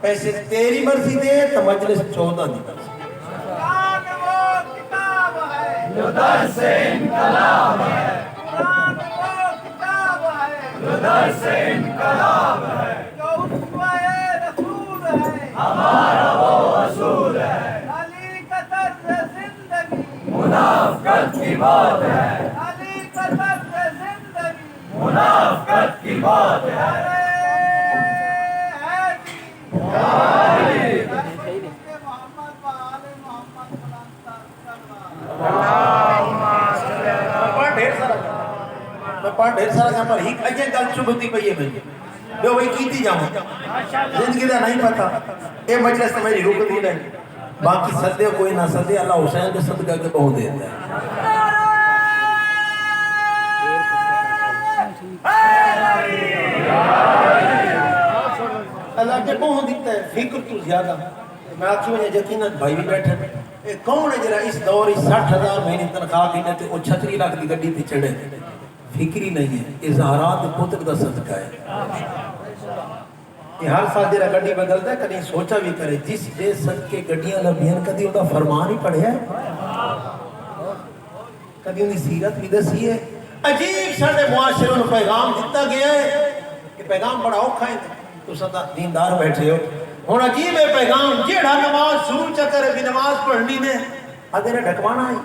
پیسے تیری مرضی دے تو مجلس 14 دی مرضی. قرآن وہ کتاب ہے جو درس انقلاب ہے، قرآن وہ کتاب ہے جو درس انقلاب ہے، جو اسوہ رسول ہے ہمارا وہ اصول ہے. علی کا طرز زندگی منافقت کی موت ہے، علی کا طرز زندگی منافقت کی موت ہے. ڈھیر سارا کام پر ایک اجے گل چبھتی پئی ہے میں جو وہی کیتی جاؤں زندگی دا نہیں پتا. یہ مجلس تو میری رکتی نہیں، باقی سدے کوئی نہ سدے اللہ حسین کے صدقہ کے بہت دیتا ہے. اللہ کے بہت دیتا ہے. فکر تو زیادہ میں آخی میں یقیناً بھائی بھی بیٹھے ہیں. کون ہے جرا اس دور 60,000 مہینے تنخواہ کی تے وہ 36 لاکھ کی گڈی تے چڑھے؟ فکری نہیں ہے. اظہارات پتر دا صدقہ ہے. یہ ہر سال جرا گڈی بدلتا ہے کدی سوچا بھی کرے جس دے صدقے گڈیاں لبھیاں کدی وہ فرمان ہی پڑھیا ہے، کدی ان کی سیرت بھی دسی ہے. عجیب سارے معاشرے میں پیغام دیتا گیا ہے کہ پیغام بڑا اوکھا ہے. تو سدا دیندار بیٹھے ہو ہوں عجیب ہے پیغام جیڑا نماز شروع چکر بھی نماز پڑھنی نے اگر ڈھکوانا ہے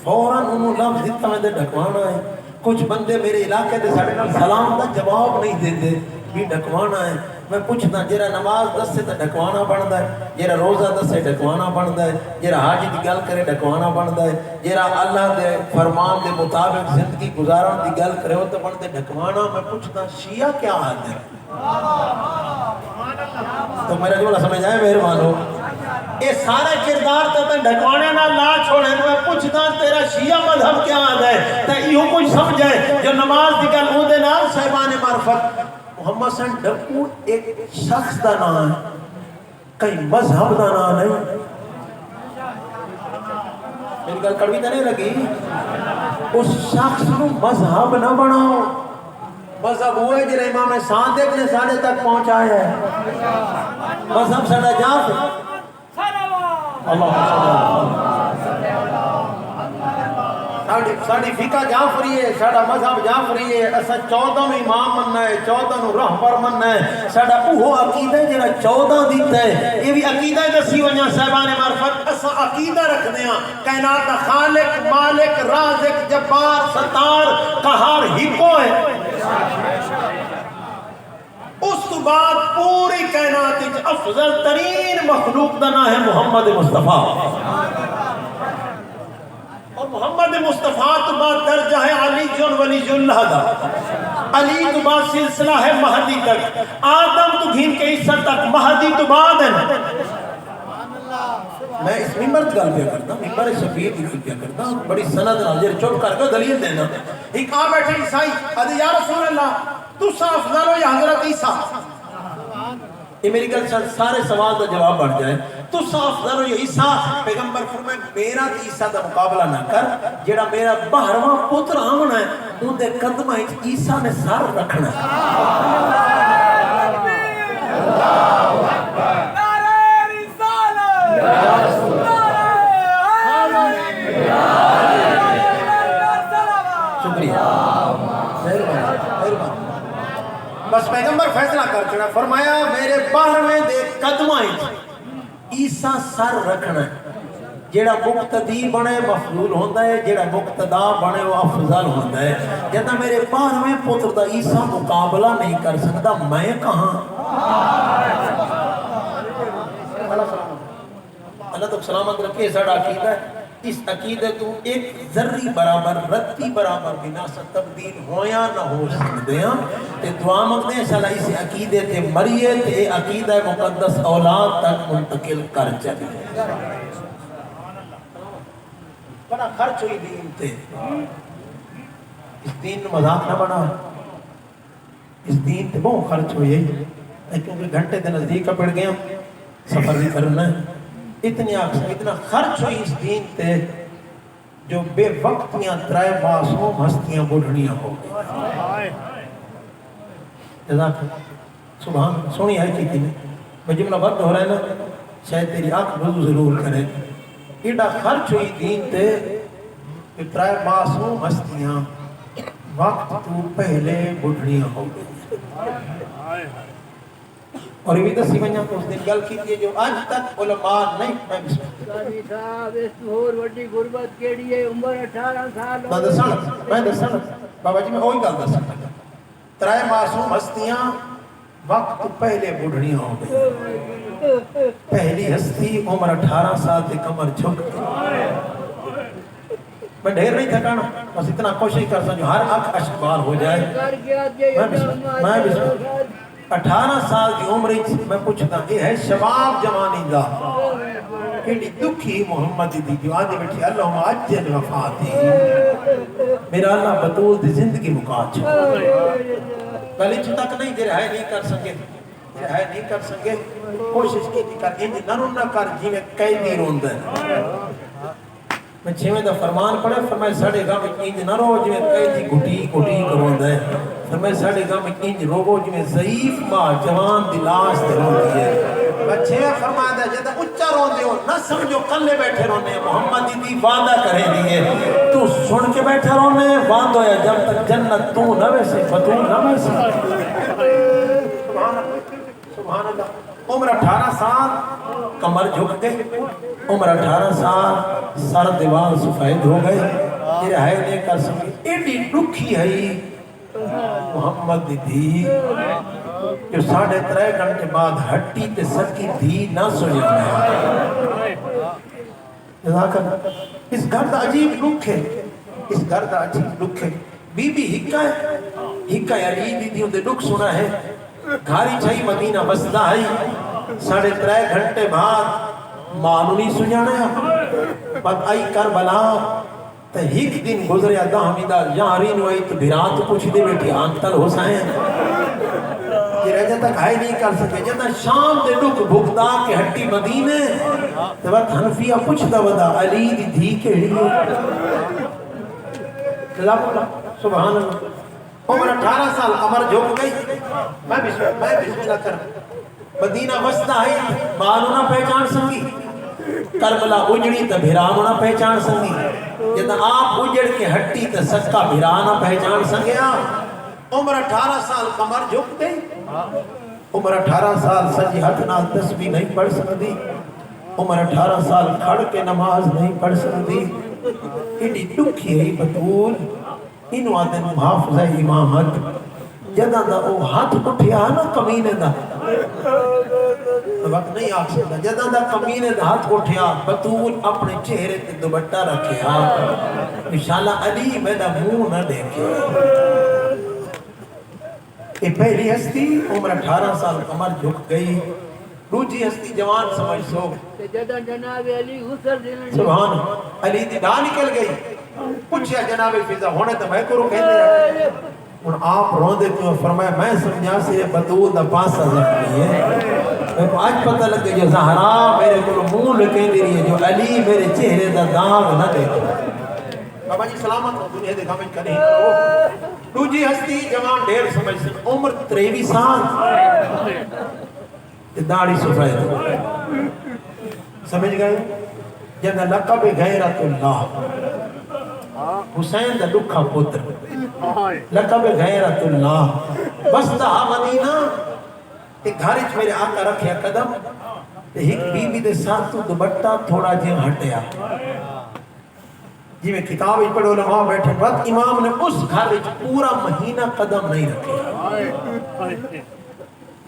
فوراً انہوں لفظ دیتا میں دے ڈھکوانا ہے. کچھ بندے میرے علاقے دے ساڑھے نال سلام دا جواب نہیں دیتے بھی ڈھکوانا ہے. میں پوچھتا جیرا نماز دس سے ڈھکوانا بنتا ہے، جیرا روزہ دس سے ڈھکوانا بنتا ہے، جیرا حاج دی گل کرے ڈھکوانا بنتا ہے، جیرا اللہ دے فرمان دے مطابق زندگی گزارن دی گل کرے ہو تو بنتے ڈھکوانا. میں پوچھتا شیعہ کیا حال ہے؟ تو میرا جملہ سمجھ آئے مہربان ہو. یہ سارا کردار تو ڈھکوانے نہ لا چھوڑے. میں پوچھتا تیرا شیعہ مذہب کیا ہے تو یہ کچھ سمجھے جو نماز دی گل اون دے نال صاحبان معرفت. محمد حسین ڈکو ایک شخص دا نام ہے، کئی مذہب دا نام نہیں. میری گل کڑوی تو نہیں لگی؟ اس شخص کو مذہب نہ بناؤ. مذہب وہ ہے جنہیں امام صادق نے ساڑھے تک پہنچایا ہے. مذہب ساڑھا جعفر ساڑھی فقہ جعفری ہے، ساڑھا مذہب جعفری ہے. اسا 14 امام مننا ہے، 14 رہبر مننا ہے. ساڑھا وہ عقیدہ ہے جنہا 14 دیتا ہے. یہ بھی عقیدہ دسی ونیا صاحبان معرفت. اسا عقیدہ رکھنے ہیں کائنات دا خالق مالک رازق جبار ستار قہار ہی کو ہے. اس تو بعد پوری کائنات افضل ترین مخلوق دا نام ہے محمد مصطفیٰ. اور محمد مصطفیٰ تو بعد درجہ ہے علی جن ولی اللہ دا. علی تو بعد سلسلہ ہے مہدی تک. آدم تو گھین کے عیسیٰ تک مہدی تو بعد ہے. میں اس ممبر گل پہ کرتا ہوں، ممبر شفیع کی گل پہ کرتا ہوں. بڑی سند ناظر چپ کر کے دلیل دینا. ایک آ بیٹھے عیسائی ادھے یا رسول اللہ تو سا افضل ہو یا حضرت عیسیٰ. یہ میری گل سارے سوال دا جواب بڑھ جائے. تو سا افضل ہو یا عیسیٰ. پیغمبر فرمائے میرا تے عیسیٰ دا مقابلہ نہ کر. جیڑا میرا 12واں پتر آمنا ہے ان دے قدمہ عیسیٰ نے سر رکھنا ہے. اللہ اکبر. شکریہ. بس پیغمبر فیصلہ کر چڑا فرمایا میرے 12ویں دے قدمہ عیسیٰ سر رکھنا ہے. جیڑا مقتدی بنے مفضول ہوندہ ہے، جیڑا مقتدا بنے وہ افضل ہوندہ ہے. جیتا میرے 12ویں پتر دا عیسیٰ مقابلہ نہیں کر سکتا میں کہاں. اللہ تک سلامت رکھے. ساڑھا عقیدہ ہے اس عقیدے تو ایک ذری برابر رتی برابر بنا سا تبدیل ہویا نہ ہو سکتے ہیں تے دعا مانگتے ہیں صلی اس عقیدے تے مریے تے عقیدہ مقدس اولاد تک منتقل کر چلے بڑا خرچ ہوئی دین تے اس دین مذاق نہ بنا اس دین تے بہت خرچ ہوئی کیونکہ گھنٹے تے نزدیک پڑ گیا سفر بھی کرنا ہے اتنا خرچ ہوئی اس دین تے جو بے وقتیاں ترائے معصوم ہستیاں بڑھنیاں ہو گئی جزاک سبحان سونی ہے کی تھی میں جملہ وقت ہو رہا ہے نا شاید تیری آنکھ وضو ضرور کرے ایڈا خرچ ہوئی دین تے کہ ترائے معصوم ہستیاں وقت تو پہلے بڑھنیاں ہو گئی اور یہ بھی دسی بنیا کو اس دن گل کی تھی جو آج تک علماء نہیں میں بسم اللہ قاضی صاحب اس تہور وڈی غربت کیڑی ہے عمر 18 سال میں دسن بابا جی میں وہی گل دس سکتا ترائے معصوم ہستیاں وقت پہلے بڑھنیاں ہو گئی پہلی ہستی عمر 18 سال تے کمر جھک گئی میں ڈھیر نہیں تھکانا بس اتنا کوشش کر سکتا ہوں ہر آنکھ اشکبار ہو جائے میں بسم اللہ 18 سال کی عمر میں پوچھتا یہ ہے شباب جوانی دا کیڑی دکھی محمد دی جو آدھے بیٹھی اللہم عجل وفاتی میرا اللہ بطول دی زندگی مکا چھو پہلے تک نہیں دے رہا ہے نہیں کر سکے رہا نہیں کر سکے کوشش کی کر انج نہ رونا کر جی میں قیدی روند ہے میں چھویں دا فرمان پڑھے فرمائے ساڑھے گاہ میں انج نہ رو جی میں قیدی گھٹی روند ہے فرمائے ساڑھے گاہ میں انج رو جی میں ضعیف ماں جوان دلاس دے روندی ہے بچے فرمایا دا جیدہ اچھا روندے ہو نہ سمجھو کلے بیٹھے روندے ہیں محمد دی وعدہ کرے دیئے تو سن کے بیٹھے روندے ہیں وعدہ ہے جب تک جنت تو نہ ویسے فتو نہ ویسے سبحان اللہ عمر 18 سال کمر جھک گئی عمر 18 سال سر دیوال سفید ہو گئے یہ رہے نہیں کر سکے ایڈی دکھی ہے محمد دی جو 3.5 گھنٹے بعد ہٹی تے سکی دی نہ سویا ہے اس گھر دا عجیب دکھ ہے اس گھر دا عجیب دکھ ہے بی بی ہکا ہے ہکا علی دی دی اندے دکھ سنا ہے گھاری چھائی مدینہ بسدہ ہے 3.5 گھنٹے بعد مانو نہیں سنجانا ہے بعد آئی کربلا تو ایک دن گزریا دا حمیدہ یارین ہوئی تو بھیرات پوچھ دے بیٹھی آنتر حسین یہ رہ جاتا کھائی نہیں کر سکے جاتا شام دے ڈک بھگتا کے ہٹی مدینے تو بعد حنفیہ پوچھ دا ودا علی دی دھی کے لیے سبحان اللہ عمر 18 سال عمر جھک گئی میں بسم اللہ کر مدینہ وسطہ ہے مانو نہ پہچان سنگی کربلا اجڑی تا بھیرانو نہ پہچان سنگی جتا آپ اجڑ کے ہٹی تا سکا بھیرانا پہچان سنگیا عمر 18 سال کمر جھک گئی عمر 18 سال سجی ہاتھ نال تسبیح نہیں پڑھ سکتی عمر 18 سال کھڑ کے نماز نہیں پڑھ سکتی ایڈی دکھی ہے بطول انہوں آدھے محافظہ امامت جدہ دا او ہاتھ اٹھیا نا کمینے دا وقت نہیں آگ سکتا جدہ دا کمینے دا ہاتھ اٹھیا بطول اپنے چہرے تے دوبٹہ رکھیا انشاءاللہ علی میرا منہ نہ دیکھے یہ پہلی ہستی عمر 18 سال کمر جھک گئی دوجی ہستی جوان سمجھ سو جدہ جناب علی غسل دینے سبحان علی دی ڈھا نکل گئی پوچھیا جناب فضا ہونے تو میں کروں کہتے ہیں اور آپ روندے کیوں فرمایا میں سمجھا سے بطول دا پاسا زخمی ہے میں کو آج پتہ لگے جو زہرا میرے کو منہ لکیں دی رہی ہے جو علی میرے چہرے دا داغ نہ دیکھو بابا جی سلامت ہو دنیا دیکھا میں کریں دوجی ہستی جوان ڈھیر سمجھ سے عمر 23 سال داڑھی سفید سمجھ گئے جنہ لقب غیرت اللہ حسین دا لکھا پتر لقب غیرت اللہ بسدہ مدینہ تے گھارج میرے آقا رکھیا قدم تے ایک بی بی دے ساتھ تو دوبٹہ تھوڑا جی ہٹیا جی میں کتاب ہی پڑھو علماء بیٹھے بعد امام نے اس گھارج پورا مہینہ قدم نہیں رکھیا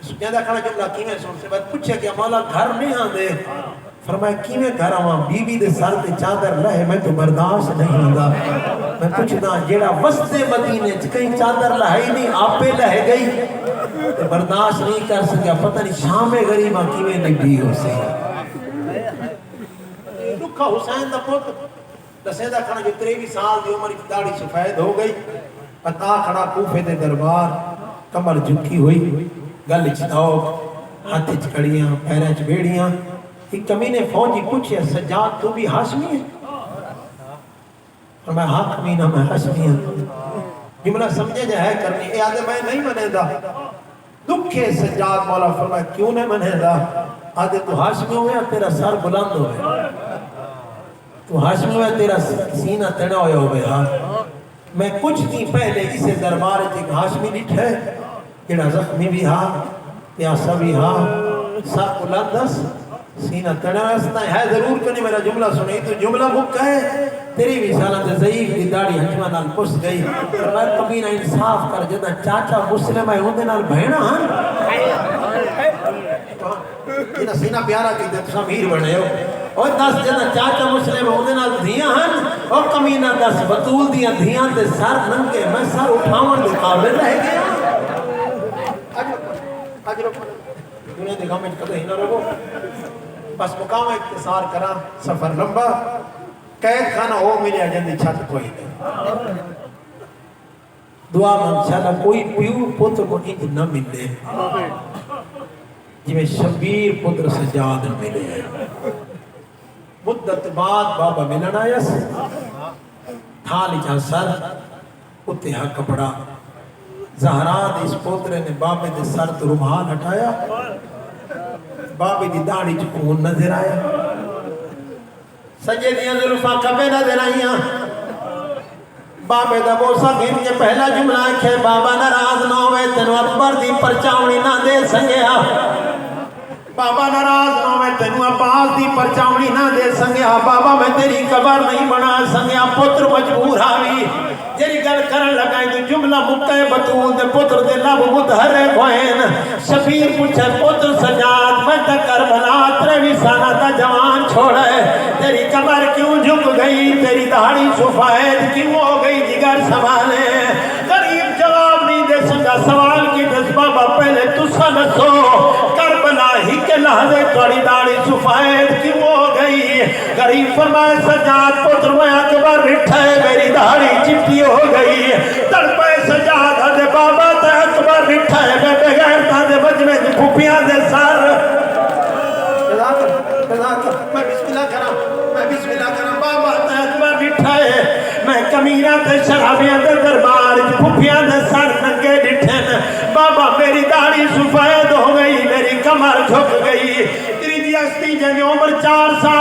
سنیدہ کھڑا جملہ کی میں سن سے بعد پوچھے کہ مولا گھر نہیں آن دے فرمایا کیویں گھر آواں بیوی دے سر تے چادر لہے میں تو برداشت نہیں ہوندا میں پوچھدا جیڑا وسطے مدینے چ کہیں چادر لہائی نہیں آپے لہ گئی تے برداشت نہیں کر سکیا پتہ نہیں شام غریباں کیویں نبی ہو سی دکھا حسین دا پتر دسیندا کھڑا جو 23 سال دی عمر کی داڑھی سفید ہو گئی پتا کھڑا کوفے دے دربار کمر جھکی ہوئی گل چ دھوک ہاتھ چ کڑیاں پیراں چ بیڑیاں ایک کمینے فوجی پوچھے سجاد تو بھی ہاشمی ہے اور میں ہاں کمینہ میں ہاشمی ہوں جملہ سمجھے جا ہے کرنی اے آدھے میں نہیں منے دا دکھے سجاد مولا فرمایا کیوں نہیں منے دا آدھے تو ہاشمی ہوئے تیرا سر بلند ہوئے تو ہاشمی ہوئے تیرا سینہ تڑا ہوئے ہوئے ہاں میں کچھ نہیں پہلے اسے دربار ایک ہاشمی نہیں تھے جڑا زخمی بھی ہاں پیاسا بھی ہاں سر بلند دس سینہ تڑا رسنا ہے ضرور کرنے میرا جملہ سنی تو جملہ مکہ ہے تیری بھی سالت ضعیف دی داڑھی ہنجمہ نال پس گئی میں کبھی نہ انصاف کر جدہ چاچا مسلم ہے ہوندے نال بہنا ہاں یہ سینہ پیارا کی دے تسا میر بڑھے ہو اور 10 جدہ چاچا مسلم ہے ہوندے نال دھیاں ہن اور کمینہ 10 بطول دیاں دھیاں تے سر ننگے میں سر اٹھاون دے قابل رہ گیا اجرو دنیا دے گام میں کدے ہی نہ رہو بس مقام اختصار کرا سفر لمبا قید خانہ ہو ملے جندی چھت کوئی نہیں دعا میں انشاءاللہ کوئی پیو پتر کو انج نہ ملے جی میں شبیر پتر سجاد ملے مدت بعد بابا ملن آیا تھالی جہاں سر اتے ہاں کپڑا زہرا دے اس پترے نے بابے دے سر تو رمحان ہٹایا بابے دی داڑھی چکون نظر آیا سجے دیاں ظلفاں کبے نظر آئیاں بابے دا بوسا گھن کے پہلا جملہ ہے بابا ناراض نہ ہوئے تینو اکبر دی پرچاونی نہ دے سنگیا بابا ناراض نہ ہوئے تینو عباس دی پرچاونی نہ دے سنگیا بابا میں تیری قبر نہیں بنا سنگیا پتر مجبور آوی جیری گل کرن لگائی تو جملہ مکہ بطول دے پتر دے لب مدھرے گوئن شفیر پوچھے پتر سجاد میں تا کربلا 23 سالہ تا جوان چھوڑے تیری قبر کیوں جھک گئی تیری داڑھی سفید کیوں ہو گئی جگر سوالے غریب جواب نہیں دے سکا سوال کی دس بابا پہلے تسا نسو کربلا ہی کے لحظے توڑی داڑھی سفید کیوں ہو گئی غریب فرمائے سجاد پتر میں اکبر رٹھے میری داڑھی چپٹی ہو گئی تڑپے سجاد دے بابا تے اکبر رٹھے میں بغیر تا دے بجنے دی پھوپیاں دے سر میں بسم اللہ کرام بابا تے اکبر رٹھے میں کمینہ تے شرابیاں دے دربار پھوپیاں دے سر ننگے ڈٹھن بابا میری داڑھی سفید ہو گئی میری کمر جھک گئی تیری دی استی جنگ عمر 4 سال